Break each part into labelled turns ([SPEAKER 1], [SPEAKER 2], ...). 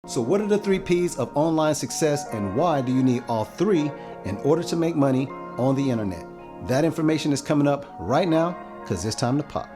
[SPEAKER 1] So what are the 3P's of online success, and why do you need all three in order to make money on the internet? That information is coming up right now because it's time to pop.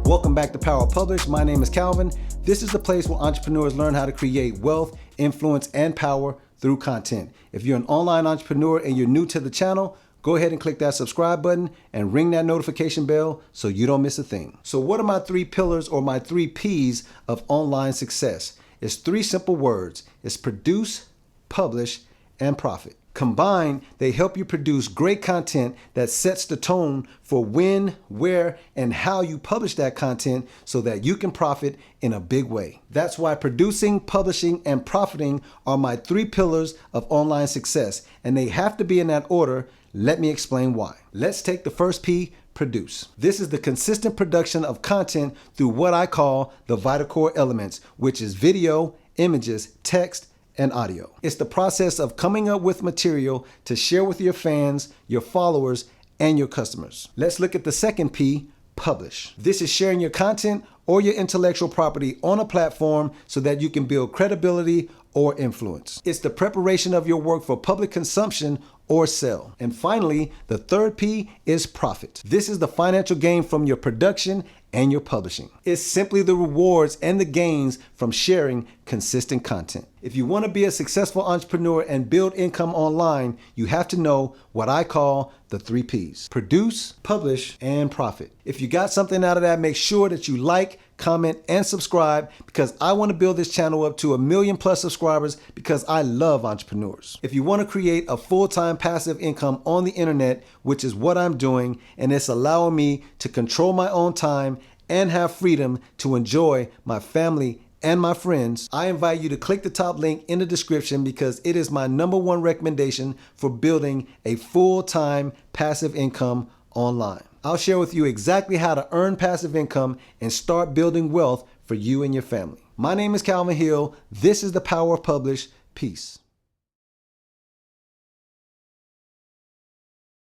[SPEAKER 1] Welcome back to Power Publish. My name is Calvin. This is the place where entrepreneurs learn how to create wealth, influence, and power through content. If you're an online entrepreneur and you're new to the channel, go ahead and click that subscribe button and ring that notification bell so you don't miss a thing. So what are my 3 pillars, or my 3 P's of online success? It's 3 simple words. It's produce, publish, and profit. Combined, they help you produce great content that sets the tone for when, where, and how you publish that content so that you can profit in a big way. That's why producing, publishing, and profiting are my 3 pillars of online success, and they have to be in that order. Let me explain why. Let's take the first P, produce. This is the consistent production of content through what I call the vital core elements, which is video, images, text, and audio. It's the process of coming up with material to share with your fans, your followers, and your customers. Let's look at the second P, publish. This is sharing your content or your intellectual property on a platform so that you can build credibility or influence. It's the preparation of your work for public consumption or sell. And finally, the third P is profit. This is the financial gain from your production and your publishing. It's simply the rewards and the gains from sharing consistent content. If you want to be a successful entrepreneur and build income online, you have to know what I call the 3 P's. Produce, publish, and profit. If you got something out of that, make sure that you like, comment, and subscribe, because I want to build this channel up to 1 million+ subscribers because I love entrepreneurs. If you want to create a full-time passive income on the internet, which is what I'm doing, and it's allowing me to control my own time and have freedom to enjoy my family and my friends, I invite you to click the top link in the description, because it is my #1 recommendation for building a full-time passive income online. I'll share with you exactly how to earn passive income and start building wealth for you and your family. My name is Calvin Hill. This is the Power of Publish. Peace.